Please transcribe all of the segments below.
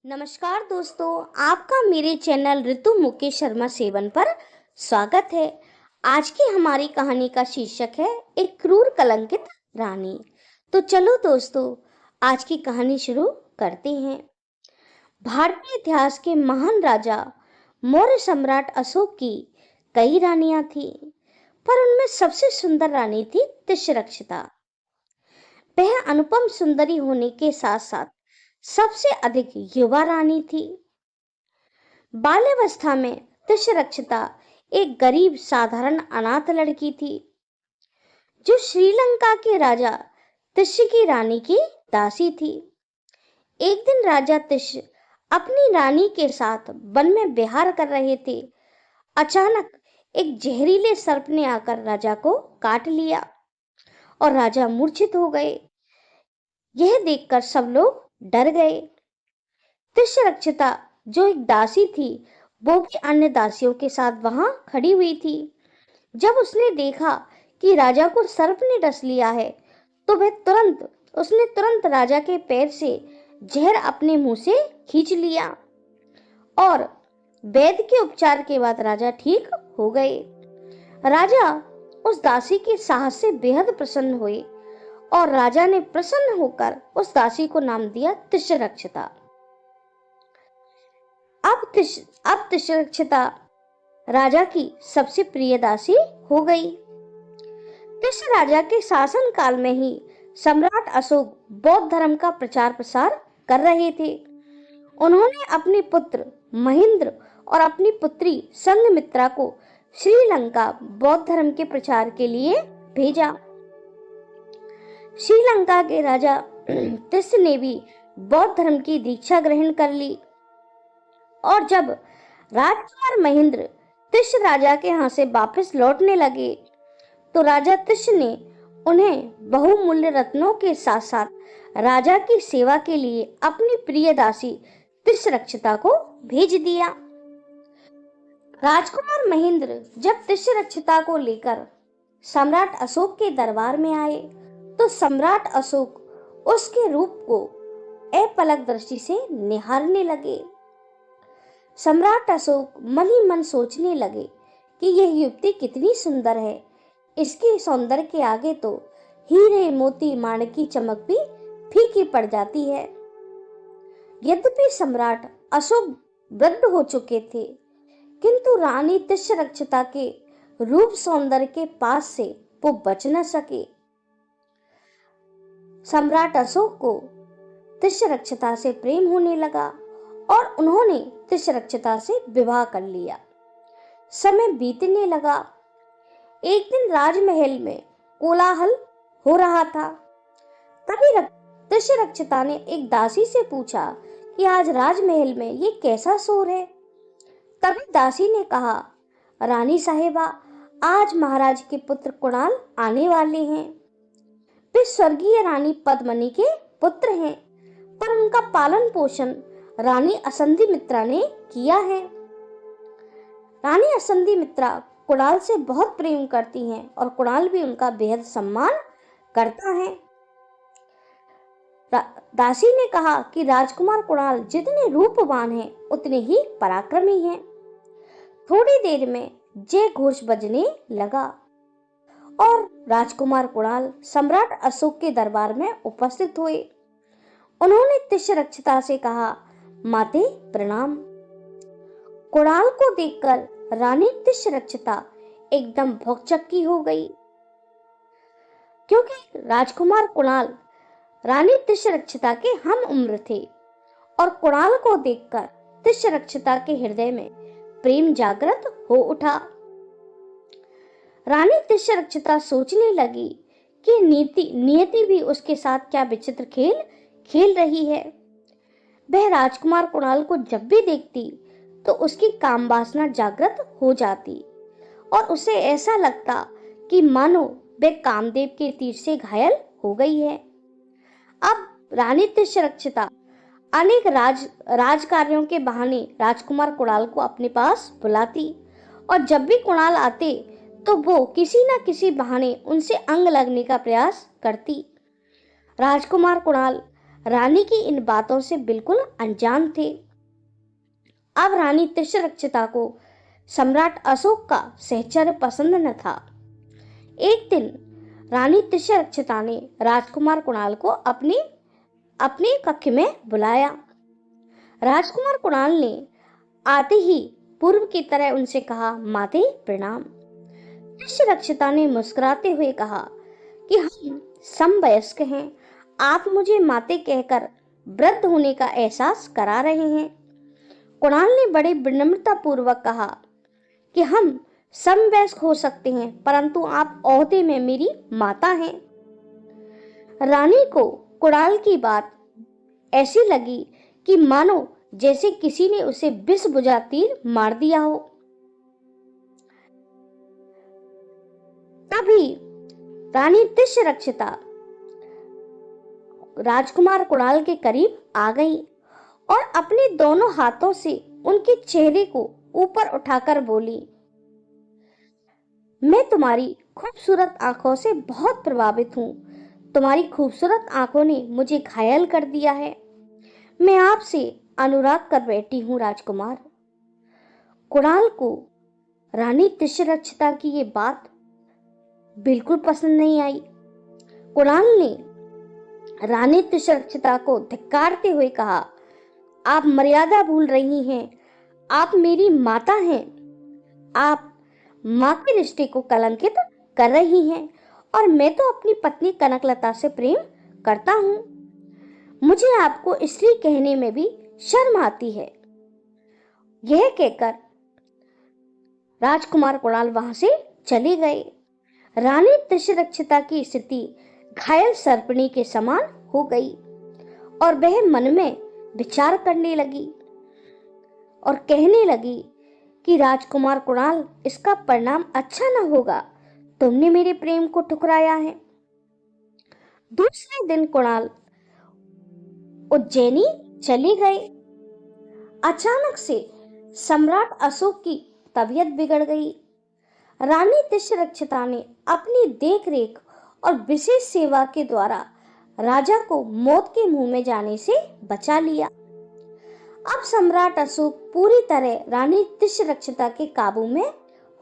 नमस्कार दोस्तों, आपका मेरे चैनल ऋतु मुकेश शर्मा सेवन पर स्वागत है। आज की हमारी कहानी का शीर्षक है एक क्रूर कलंकित रानी। तो चलो दोस्तों, आज की कहानी शुरू करते हैं। भारतीय इतिहास के महान राजा मौर्य सम्राट अशोक की कई रानियां थीं, पर उनमें सबसे सुंदर रानी थी तिष्यरक्षिता। वह अनुपम सुंदरी होने के साथ साथ सबसे अधिक युवा रानी थी। बाल्यावस्था में तिष्यरक्षिता एक गरीब साधारण अनाथ लड़की थी, जो श्रीलंका के राजा तिष्य की रानी की दासी थी। एक दिन राजा तिष्य अपनी रानी के साथ वन में विहार कर रहे थे। अचानक एक जहरीले सर्प ने आकर राजा को काट लिया और राजा मूर्छित हो गए। यह देखकर सब लोग डर गए। तिष्यरक्षिता जो एक दासी थी, वो भी अन्य दासियों के साथ वहां खड़ी हुई थी। जब उसने देखा कि राजा को सर्प ने डस लिया है, तो उसने तुरंत राजा के पैर से जहर अपने मुंह से खींच लिया और वैद्य के उपचार के बाद राजा ठीक हो गए। राजा उस दासी के साहस से बेहद प्रसन्न हुए और राजा ने प्रसन्न होकर उस दासी को नाम दिया तिष्यरक्षिता। अब तिष्यरक्षिता राजा की सबसे प्रिय दासी हो गई। तिष्य राजा के शासन काल में ही सम्राट अशोक बौद्ध धर्म का प्रचार प्रसार कर रहे थे। उन्होंने अपने पुत्र महेंद्र और अपनी पुत्री संघमित्रा को श्रीलंका बौद्ध धर्म के प्रचार के लिए भेजा। श्रीलंका के राजा तिष्य ने भी बौद्ध धर्म की दीक्षा ग्रहण कर ली और जब राजकुमार महेंद्र तिष्य राजा के यहाँ से वापस लौटने लगे, तो राजा तिष्य ने उन्हें बहुमूल्य रत्नों के साथ साथ राजा की सेवा के लिए अपनी प्रिय दासी तिष्यरक्षिता को भेज दिया। राजकुमार महेंद्र जब तिष्यरक्षिता को लेकर सम्राट अशोक के दरबार में आए, तो सम्राट अशोक उसके रूप को अपलक दृष्टि से निहारने लगे। सम्राट अशोक मन ही मन सोचने लगे कि यह युवती कितनी सुंदर है। इसके सौंदर्य के आगे तो हीरे मोती माणिक की चमक भी फीकी पड़ जाती है। यद्यपि सम्राट अशोक वृद्ध हो चुके थे, किंतु रानी तिष्यरक्षिता के रूप सौंदर्य के पास से वो बच न सके। सम्राट अशोक को तिष्यरक्षिता से प्रेम होने लगा और उन्होंने तिष्यरक्षिता से विवाह कर लिया। समय बीतने लगा। एक दिन राजमहल में कोलाहल हो रहा था। तभी तिष्यरक्षिता ने एक दासी से पूछा कि आज राजमहल में ये कैसा शोर है। तभी दासी ने कहा, रानी साहिबा, आज महाराज के पुत्र कुणाल आने वाले हैं। वे स्वर्गीय रानी पद्मिनी के पुत्र हैं, पर उनका पालन पोषण रानी असंधिमित्रा ने किया है। रानी असंधिमित्रा कुणाल से बहुत प्रेम करती हैं और कुणाल भी उनका बेहद सम्मान करता है। दासी ने कहा कि राजकुमार कुणाल जितने रूपवान हैं, उतने ही पराक्रमी हैं। थोड़ी देर में जय घोष बजने लगा और राजकुमार कुणाल सम्राट अशोक के दरबार में उपस्थित हुए। उन्होंने तिष्यरक्षिता से कहा, माते प्रणाम। कुणाल को देखकर रानी तिष्यरक्षिता एकदम भौचक्की हो गई, क्योंकि राजकुमार कुणाल रानी तिष्यरक्षिता के हम उम्र थे और कुणाल को देखकर तिष्यरक्षिता के हृदय में प्रेम जागृत हो उठा। रानी तिष्यरक्षिता सोचने लगी कि नियति भी उसके साथ क्या विचित्र खेल खेल रही है। वह राजकुमार कुणाल को जब भी देखती तो उसकी काम वासना जागृत हो जाती और उसे ऐसा लगता कि मानो वह कामदेव के तीर से घायल हो गई है। अब रानी तिष्यरक्षिता अनेक राजकार्यों के बहाने राजकुमार कुणाल को अपने पास बुलाती और जब भी कुणाल आते तो वो किसी न किसी बहाने उनसे अंग लगने का प्रयास करती। राजकुमार कुणाल रानी की इन बातों से बिल्कुल अनजान थे। अब रानी त्रिशरक्षिता को सम्राट अशोक का सहचर्य पसंद न था। एक दिन रानी त्रिशरक्षिता ने राजकुमार कुणाल को अपने अपने कक्ष में बुलाया। राजकुमार कुणाल ने आते ही पूर्व की तरह उनसे कहा, माते प्रणाम। त्रिशरक्षिता ने मुस्कुराते हुए कहा कि हम समवयस्क हैं, आप मुझे माते कहकर वृद्ध होने का एहसास करा रहे हैं। कुणाल ने बड़े विनम्रता पूर्वक कहा कि हम समवयस्क हो सकते हैं, परंतु आप ओहदे में मेरी माता हैं। रानी को कुणाल की बात ऐसी लगी कि मानो जैसे किसी ने उसे विष बुझा तीर मार दिया हो। तभी रानी त्रिशरक्षिता राजकुमार कुणाल के करीब आ गई और अपने दोनों हाथों से उनके चेहरे को ऊपर उठाकर बोली, मैं तुम्हारी खूबसूरत आंखों से बहुत प्रभावित हूँ। तुम्हारी खूबसूरत आंखों ने मुझे घायल कर दिया है। मैं आपसे अनुराग कर बैठी हूँ राजकुमार। कुणाल को रानी त्रिशरक्षिता की ये बात बिल्कुल पसंद नहीं आई। कुणाल ने रानी त्रिशरक्षिता को धिक्कारते हुए कहा, आप मर्यादा भूल रही हैं। आप मेरी माता हैं। आप माँ के रिश्ते को कलंकित कर रही हैं और मैं तो अपनी पत्नी कनकलता से प्रेम करता हूँ। मुझे आपको स्त्री कहने में भी शर्म आती है। यह कहकर राजकुमार कुणाल वहां से चले गए। रानी त्रिशरक्षिता की स्थिति घायल सर्पणी के समान हो गई और वह मन में विचार करने लगी और कहने लगी कि राजकुमार कुणाल, इसका परिणाम अच्छा न होगा। तुमने मेरे प्रेम को ठुकराया है। दूसरे दिन कुणाल उज्जैनी चले गए। अचानक से सम्राट अशोक की तबीयत बिगड़ गई। रानी त्रिशरक्षिता ने अपनी देखरेख और विशेष सेवा के द्वारा राजा को मौत के मुंह में जाने से बचा लिया। अब सम्राट अशोक पूरी तरह रानी त्रिशरक्षिता के काबू में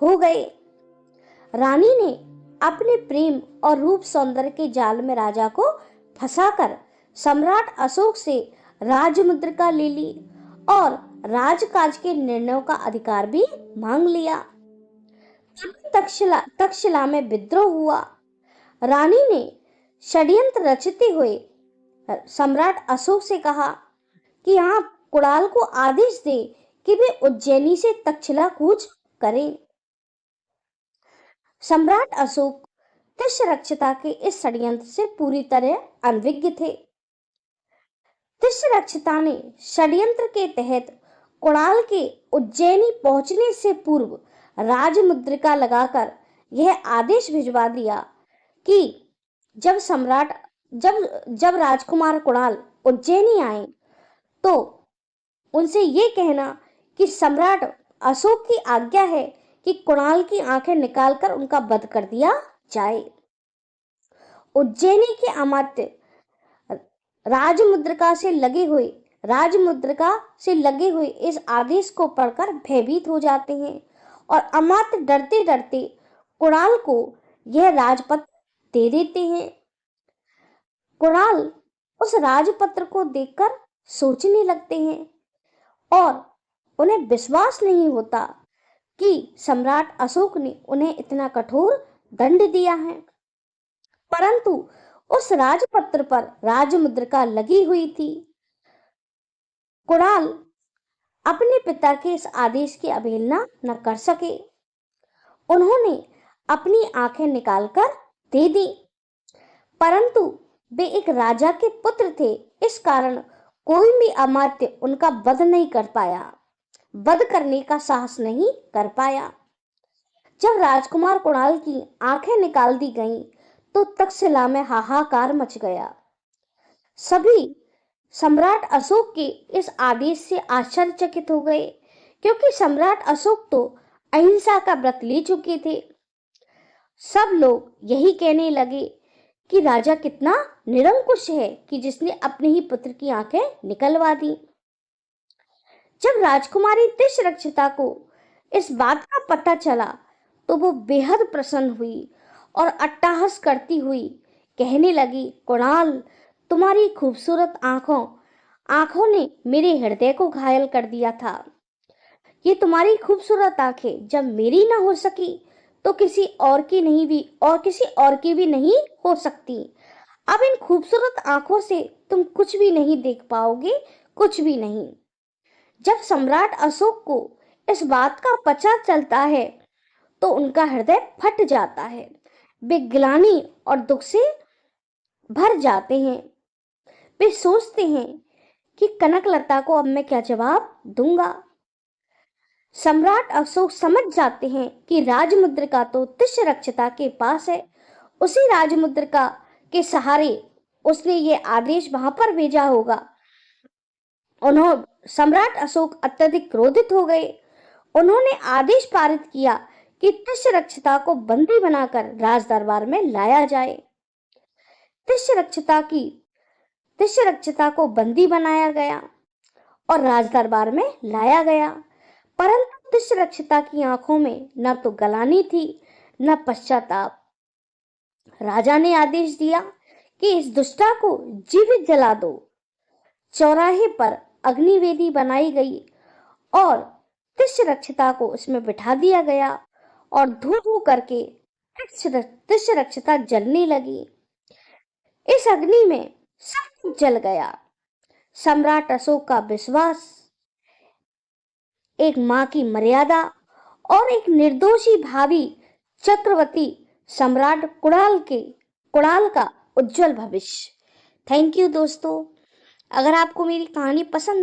हो गए। रानी ने अपने प्रेम और रूप सौंदर्य के जाल में राजा को फंसाकर सम्राट अशोक से राजमुद्रिका ले ली और राजकाज के निर्णयों का अधिकार भी मांग लिया। तक्षशिला में विद्रोह हुआ। रानी ने षड्यंत्र रचते हुए सम्राट अशोक से कहा कि आप कुणाल को आदेश दे कि वे उज्जैनी से तक्षशिला कूच करें। सम्राट अशोक त्रिशरक्षिता के इस षड्यंत्र से पूरी तरह अनभिज्ञ थे। त्रिशरक्षिता ने षड्यंत्र के तहत कुणाल के उज्जैनी पहुंचने से पूर्व राजमुद्रिका लगाकर यह आदेश भिजवा दिया कि जब राजकुमार कुणाल उज्जैनी आए तो उनसे ये कहना कि सम्राट अशोक की आज्ञा है कि कुणाल की आंखें निकालकर उनका वध कर दिया जाए। उज्जैनी के अमात्य राजमुद्रिका से लगे हुए इस आदेश को पढ़कर भयभीत हो जाते हैं और अमात्य डरते डरते कुणाल को यह राजपत्र दे देते हैं। कुणाल उस राजपत्र को देखकर सोचने लगते हैं और उन्हें विश्वास नहीं होता कि सम्राट अशोक ने उन्हें इतना कठोर दंड दिया है, परंतु उस राजपत्र पर राजमुद्रिका लगी हुई थी। कुणाल अपने पिता के इस आदेश की अवहेलना न कर सके। उन्होंने अपनी आंखें निकालकर दे दी, परंतु वे एक राजा के पुत्र थे, इस कारण कोई भी अमात्य उनका वध नहीं कर पाया, वध करने का साहस नहीं कर पाया। जब राजकुमार कुणाल की आंखें निकाल दी गईं, तो तक्षशिला में हाहाकार मच गया। सभी सम्राट अशोक के इस आदेश से आश्चर्यचकित हो गए, क्योंकि सम्राट अशोक तो अहिंसा का व्रत ले चुके थे। सब लोग यही कहने लगे कि राजा कितना निरंकुश है कि जिसने अपने ही पुत्र की आंखें निकलवा दी। जब राजकुमारी तिष्यरक्षिता को इस बात का पता चला तो वो बेहद प्रसन्न हुई और अट्टहास करती हुई कहने लगी, कुणाल, तुम्हारी खूबसूरत आंखों आंखों ने मेरे हृदय को घायल कर दिया था। ये तुम्हारी खूबसूरत आंखें जब मेरी ना हो सकी तो किसी और की नहीं भी और किसी और की भी नहीं हो सकती। अब इन खूबसूरत आंखों से तुम कुछ भी नहीं देख पाओगे, कुछ भी नहीं। जब सम्राट अशोक को इस बात का पता चलता है तो उनका हृदय फट जाता है। वे ग्लानि और दुख से भर जाते हैं। वे सोचते हैं कि कनकलता को अब मैं क्या जवाब दूंगा। सम्राट अशोक समझ जाते हैं कि राजमुद्रिका तो तिष्यरक्षिता के पास है। उसी राजमुद्रिका के सहारे उसने ये आदेश वहां पर भेजा होगा। सम्राट अशोक अत्यधिक क्रोधित हो गए। उन्होंने आदेश पारित किया कि तिष्यरक्षिता को बंदी बनाकर राज दरबार में लाया जाए। तिष्यरक्षिता को बंदी बनाया गया और राज दरबार में लाया गया, परंतु तिष्यरक्षिता की आंखों में न तो गलानी थी न पश्चाताप। राजा ने आदेश दिया कि इस दुष्टा को जीवित जला दो। चौराहे पर अग्निवेदी बनाई गई और तिष्यरक्षिता को उसमें बिठा दिया गया और धू धू करके तिष्यरक्षिता जलने लगी। इस अग्नि में सब कुछ जल गया। सम्राट अशोक का विश्वास, एक मां की मर्यादा और एक निर्दोषी भावी चक्रवर्ती सम्राट कुणाल का उज्जवल भविष्य। थैंक यू दोस्तों। अगर आपको मेरी कहानी पसंद